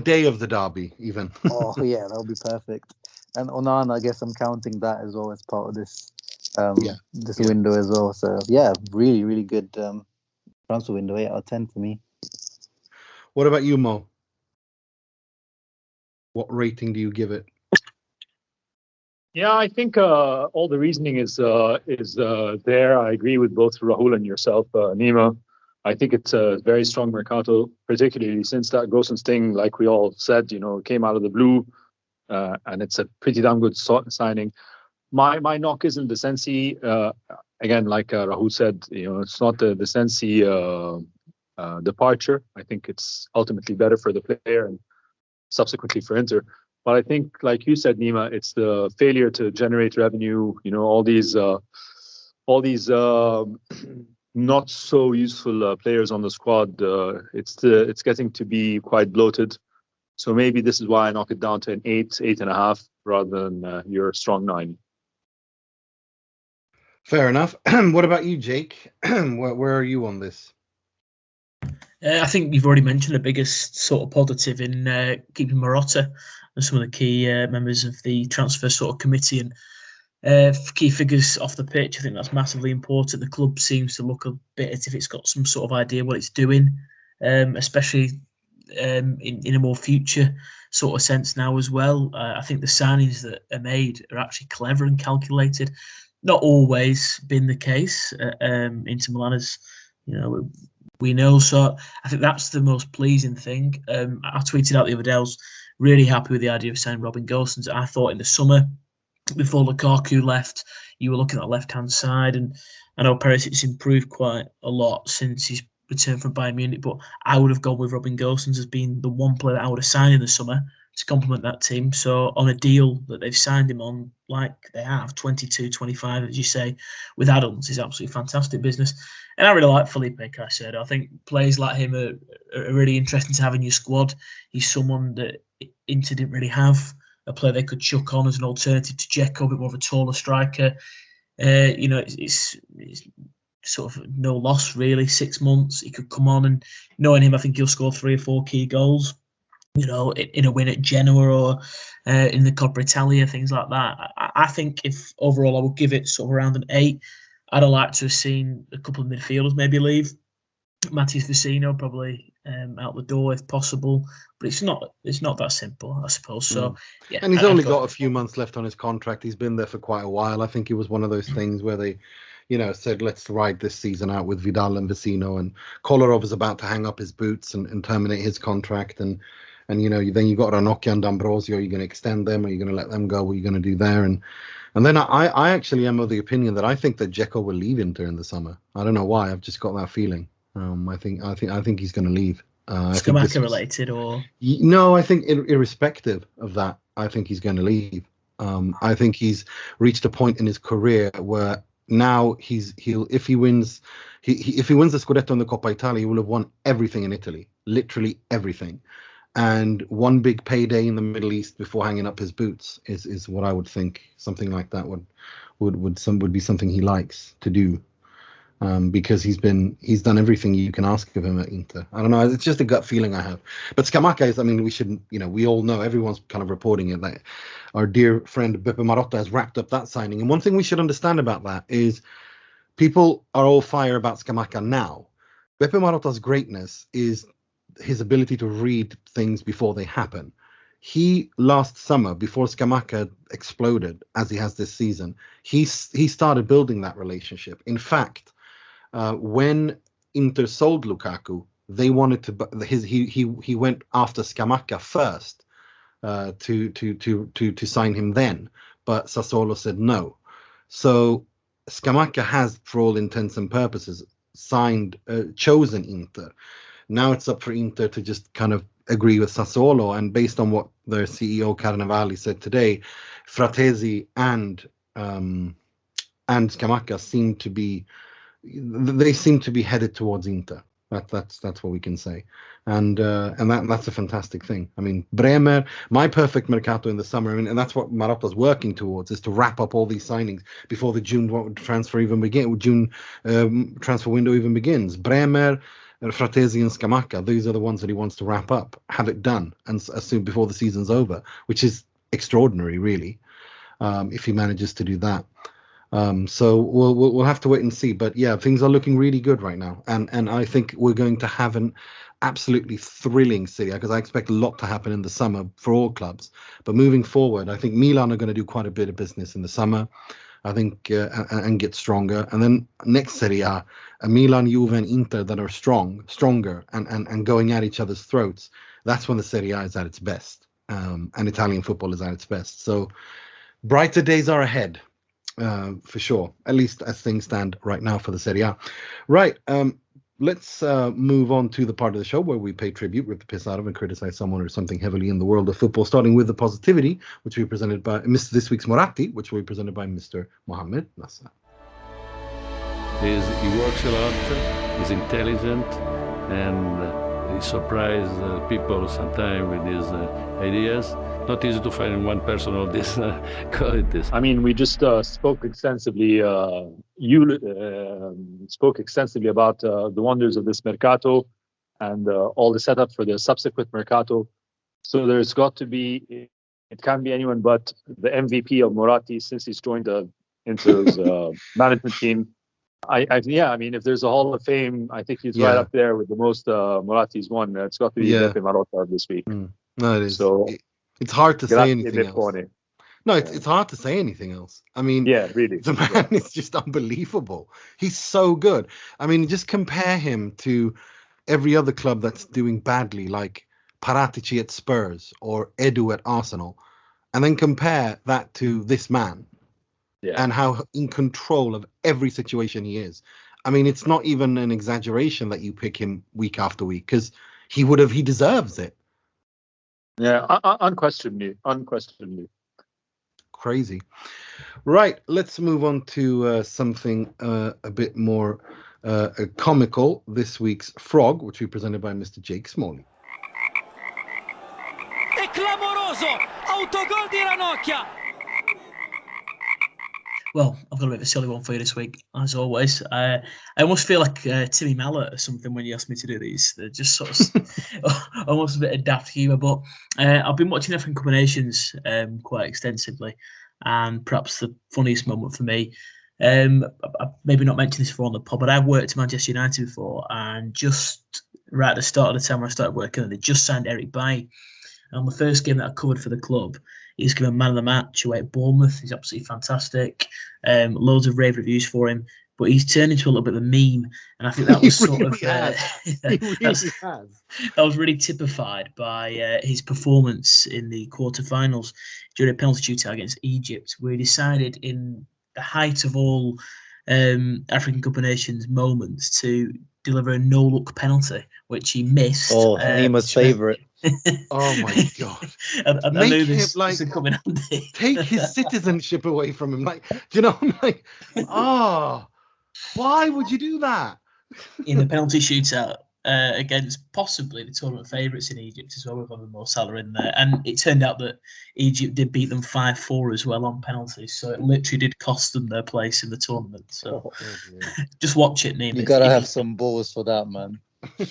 day of the derby, even. Oh yeah, that would be perfect. And Onana, I guess I'm counting that as well as part of this window as well. So yeah, really, really good transfer window. 8 out of 10 for me. What about you, Mo? What rating do you give it? Yeah, I think all the reasoning is there. I agree with both Rahul and yourself, Nima. I think it's a very strong Mercato, particularly since that Gosens thing, like we all said, came out of the blue, and it's a pretty damn good signing. My knock isn't the Sensi again, like Rahul said, it's not the Sensi departure. I think it's ultimately better for the player and subsequently for Inter. But I think, like you said, Nima, it's the failure to generate revenue. All these not so useful players on the squad. It's getting to be quite bloated. So maybe this is why I knock it down to an 8.5, rather than your strong 9. Fair enough. What about you, Jake? Where are you on this? I think you've already mentioned the biggest sort of positive in keeping Marotta and some of the key members of the transfer sort of committee and key figures off the pitch. I think that's massively important. The club seems to look a bit as if it's got some sort of idea what it's doing, especially in a more future sort of sense now as well. I think the signings that are made are actually clever and calculated. Not always been the case. Inter Milan is, we know. So I think that's the most pleasing thing. I tweeted out the other day, I was really happy with the idea of signing Robin Gosens. I thought in the summer, before Lukaku left, you were looking at the left-hand side, and I know Perisic's improved quite a lot since he's returned from Bayern Munich, but I would have gone with Robin Gosens as being the one player that I would have signed in the summer to complement that team. So on a deal that they've signed him on, like they have, 22, 25, as you say, with add-ons, is absolutely fantastic business. And I really like Felipe Caicedo. I think players like him are really interesting to have in your squad. He's someone that Inter didn't really have, a player they could chuck on as an alternative to Dzeko, a bit more of a taller striker. It's sort of no loss, really. 6 months, he could come on, and knowing him, I think he'll score 3 or 4 key goals. In a win at Genoa or in the Coppa Italia, things like that. I think if overall I would give it sort of around an 8. I'd have liked to have seen a couple of midfielders maybe leave. Matheus Vecino probably out the door if possible, but it's not that simple, I suppose. So yeah, and he's only got a few months left on his contract. He's been there for quite a while. I think it was one of those things where they, said let's ride this season out with Vidal and Vecino, and Kolarov is about to hang up his boots and terminate his contract, and then you got Ranocchia and D'Ambrosio. Are you going to extend them? Are you going to let them go? What are you going to do there? And then I actually am of the opinion that I think that Dzeko will leave Inter in the summer. I don't know why. I've just got that feeling. I think he's going to leave. Scamacca related or no? I think irrespective of that, I think he's going to leave. I think he's reached a point in his career where now if he wins the Scudetto in the Coppa Italia, he will have won everything in Italy, literally everything. And one big payday in the Middle East before hanging up his boots is what I would think. Something like that would be something he likes to do, because he's done everything you can ask of him at Inter. I don't know. It's just a gut feeling I have. But Scamacca is. I mean, we shouldn't. We all know. Everyone's kind of reporting it that our dear friend Beppe Marotta has wrapped up that signing. And one thing we should understand about that is people are all fire about Scamacca now. Beppe Marotta's greatness is his ability to read things before they happen. He last summer, before Scamacca exploded as he has this season, he started building that relationship. In fact, when Inter sold Lukaku, they wanted to he went after Scamacca first to sign him then, but Sassuolo said no. So Scamacca has, for all intents and purposes, chosen Inter. Now it's up for Inter to just kind of agree with Sassuolo, and based on what their CEO Carnevali said today, Fratesi and Scamacca seem to be headed towards Inter. That's what we can say, and that's a fantastic thing. I mean, Bremer, my perfect Mercato in the summer. I mean, and that's what Marotta's working towards, is to wrap up all these signings before the June transfer window even begins. Bremer, Fratesi and Scamacca, these are the ones that he wants to wrap up, have it done, and as soon before the season's over, which is extraordinary, really, if he manages to do that. So we'll have to wait and see. But yeah, things are looking really good right now, and I think we're going to have an absolutely thrilling Serie A, because I expect a lot to happen in the summer for all clubs. But moving forward, I think Milan are going to do quite a bit of business in the summer, I think, and get stronger. And then next Serie A, Milan, Juve, and Inter that are stronger, and going at each other's throats. That's when the Serie A is at its best, and Italian football is at its best. So brighter days are ahead. for sure. At least as things stand right now for the Serie A. Right. Let's move on to the part of the show where we pay tribute, rip the piss out of, and criticize someone or something heavily in the world of football, starting with the positivity, which will be presented by this week's Moratti, which will be presented by Mr. Mohammed Nassar. He works a lot, he's intelligent, and he surprises people sometimes with his ideas. Not easy to find one person of these qualities. I mean, we just spoke extensively. You spoke extensively about the wonders of this Mercato and all the setup for the subsequent Mercato. So there's got to be, it can't be anyone but the MVP of Moratti since he's joined the Inter's management team. I mean, if there's a Hall of Fame, I think he's right up there with the most Moratti's won. It's got to be Marotta this week. No, it is. So it's hard to say anything else. No, it's hard to say anything else. I mean, really. The man is just unbelievable. He's so good. I mean, just compare him to every other club that's doing badly, like Paratici at Spurs or Edu at Arsenal, and then compare that to this man and how in control of every situation he is. I mean, it's not even an exaggeration that you pick him week after week, because he deserves it. Yeah, unquestionably. Crazy. Right, let's move on to something a bit more comical. This week's Frog, which we presented by Mr. Jake Smalley. È clamoroso! Autogol di Ranocchia! Well, I've got a bit of a silly one for you this week, as always. I almost feel like Timmy Mallet or something when you ask me to do these. They're just sort of almost a bit of daft humour. But I've been watching African Cup of Nations quite extensively, and perhaps the funniest moment for me, I've maybe not mentioned this before on the pod, but I've worked at Manchester United before, and just right at the start of the time when I started working, they just signed Eric Bailly. And on the first game that I covered for the club, he's given man of the match away at Bournemouth. He's absolutely fantastic. Loads of rave reviews for him. But he's turned into a little bit of a meme. And I think that was that was really typified by his performance in the quarterfinals during a penalty shootout against Egypt, where he decided in the height of all African Cup of Nations moments to deliver a no-look penalty, which he missed. Oh, Nima's favourite. Oh my God! I knew this was coming handy. Take his citizenship away from him. Like, you know, I'm like, why would you do that? In the penalty shootout against possibly the tournament favourites in Egypt as well, with one of Mo Salah in there, and it turned out that Egypt did beat them 5-4 as well on penalties, so it literally did cost them their place in the tournament. So just watch it, Nima. You gotta have some balls for that, man. You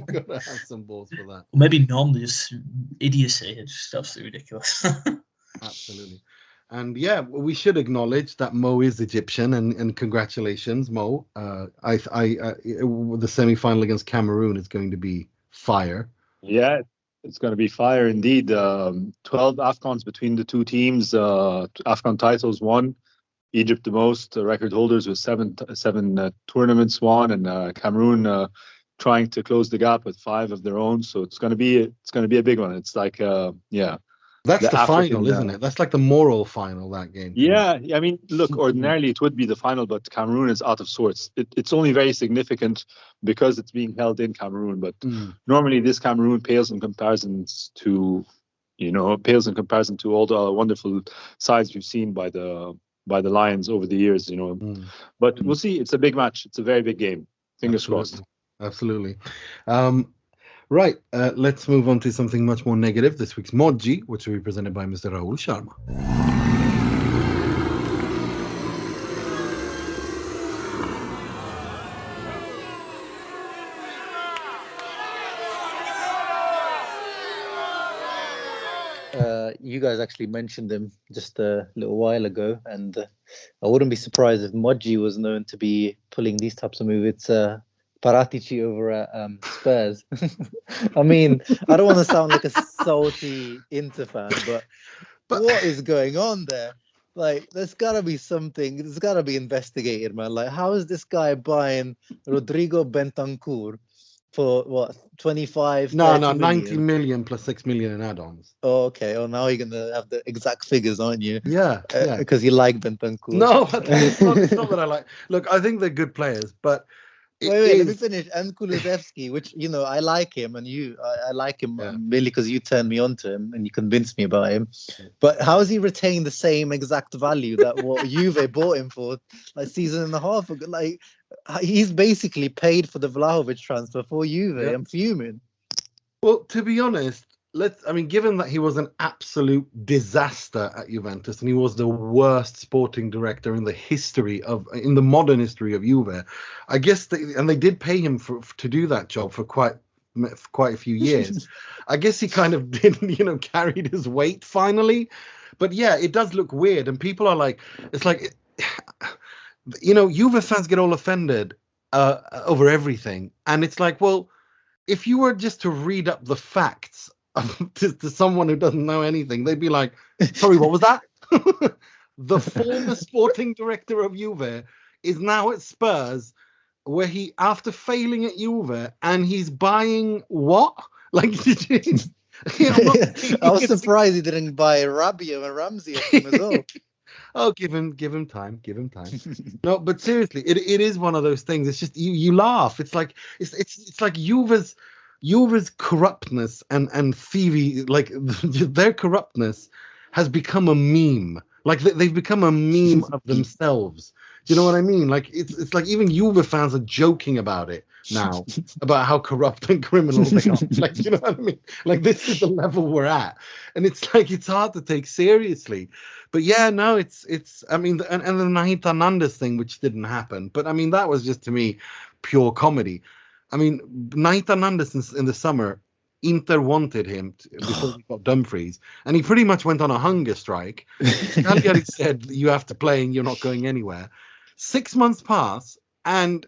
gotta have some balls for that. Or maybe none, just idiocy. It's just absolutely ridiculous. Absolutely. And yeah, we should acknowledge that Mo is Egyptian, and congratulations, Mo. The semi-final against Cameroon is going to be fire. Yeah, it's going to be fire indeed. 12 AFCONs between the two teams. AFCON titles won. Egypt the most record holders with seven tournaments won, and Cameroon trying to close the gap with 5 of their own. So it's going to be a big one. It's like That's the final, isn't it? That's like the moral final, that game. Yeah, I mean, look, ordinarily it would be the final, but Cameroon is out of sorts. It's only very significant because it's being held in Cameroon. But normally this Cameroon pales in comparison to all the wonderful sides we've seen by the Lions over the years, But we'll see. It's a big match. It's a very big game. Fingers crossed. Absolutely. Right, let's move on to something much more negative. This week's Moggi, which will be presented by Mr. Rahul Sharma. You guys actually mentioned him just a little while ago, and I wouldn't be surprised if Moggi was known to be pulling these types of moves. It's Paratici over at Spurs. I mean, I don't want to sound like a salty Inter fan, but what is going on there? Like, there's got to be something. There's got to be investigated, man. Like, how is this guy buying Rodrigo Bentancur For what, 25? No, 30 90 million? million plus 6 million in add-ons. Oh, okay. Oh, now you're gonna have the exact figures, aren't you? Yeah, yeah. Because you like Bentancur. No, it's not that I like. Look, I think they're good players, but Wait, let me finish. And Kulusevski, which, I like him, and I like him merely because you turned me on to him and you convinced me about him. But how has he retained the same exact value that what Juve bought him for, like, season and a half ago? Like, he's basically paid for the Vlahovic transfer for Juve. Yeah. I'm fuming. Well, to be honest, given that he was an absolute disaster at Juventus and he was the worst sporting director in the modern history of Juve, I guess they did pay him to do that job for quite a few years. I guess he kind of did, carried his weight finally. But yeah, it does look weird, and people are like, it's like, Juve fans get all offended over everything, and it's like, well, if you were just to read up the facts to someone who doesn't know anything, they'd be like, sorry, what was that? The former sporting director of Juve is now at Spurs, where he, after failing at Juve, and he's buying what? Like, I was surprised he didn't buy Rabiot and Ramsey as well. Oh, give him time. No, but seriously, it is one of those things. It's just you laugh. It's like it's like Juve's corruptness and thievery, like their corruptness has become a meme. Like they've become a meme of themselves. Do you know what I mean? Like it's like even Juve fans are joking about it now, about how corrupt and criminal they are. Like, you know what I mean? Like, this is the level we're at, and it's like it's hard to take seriously. But yeah, no, it's I mean, and the Nahid Hernandez thing, which didn't happen, but I mean that was just, to me, pure comedy. I mean, Nahid Hernandez in the summer, Inter wanted him before he got Dumfries, and he pretty much went on a hunger strike. Cagliari said, you have to play and you're not going anywhere. 6 months pass, and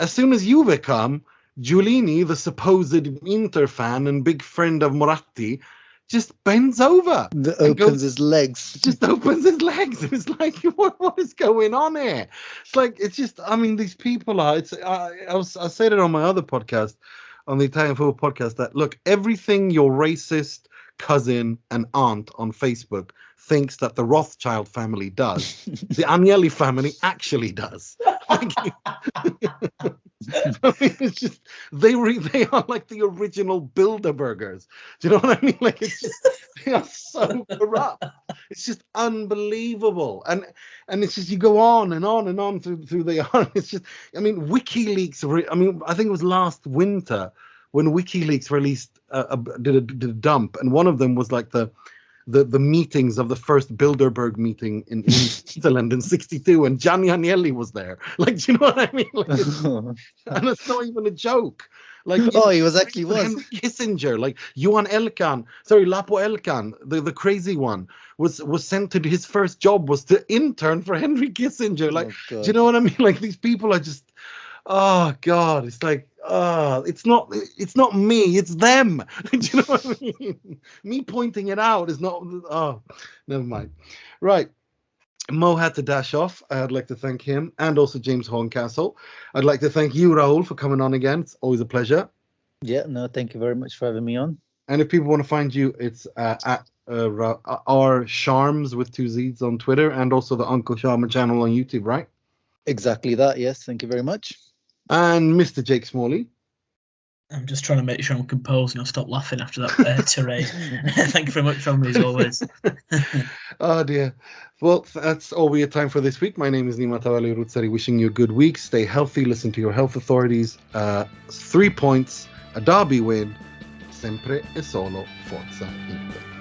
as soon as Juve come, Giulini, the supposed Inter fan and big friend of Moratti, just bends over. Opens his legs. Just opens his legs. It's like, what is going on here? It's like, it's just, I mean, these people are, I said it on my other podcast, on the Italian Football Podcast, that, look, everything your racist cousin and aunt on Facebook thinks that the Rothschild family does, the Agnelli family actually does. Like, I mean, it's just they are like the original Bilderbergers. Do you know what I mean? Like, it's just, they are so corrupt. It's just unbelievable. And it's just, you go on and on and on through the yarn. It's just, I mean, WikiLeaks. I think it was last winter when WikiLeaks released did a dump, and one of them was like the meetings of the first Bilderberg meeting in Switzerland in '62, and Gianni Agnelli was there. Like, do you know what I mean? Like, and it's not even a joke. Like, he was actually Henry Kissinger, like Lapo Elkan, the crazy one, was sent to his first job was to intern for Henry Kissinger. Like, do you know what I mean? Like, these people are just, oh God, it's like, it's not me, it's them. Do you know what I mean? Me pointing it out is not, never mind. Right. Mo had to dash off. I'd like to thank him, and also James Horncastle. I'd like to thank you, Rahul, for coming on again. It's always a pleasure. Yeah, no, thank you very much for having me on. And if people want to find you, it's at our Sharms with 2 Z's on Twitter, and also the Uncle Sharma channel on YouTube, right? Exactly that, yes. Thank you very much. And Mr. Jake Smalley. I'm just trying to make sure I'm composed and I'll stop laughing after that tirade. Thank you very much for me, as always. Oh, dear. Well, that's all we have time for this week. My name is Nima Tavallaey, wishing you a good week. Stay healthy, listen to your health authorities. 3 points, a derby win. Sempre e solo Forza Inter.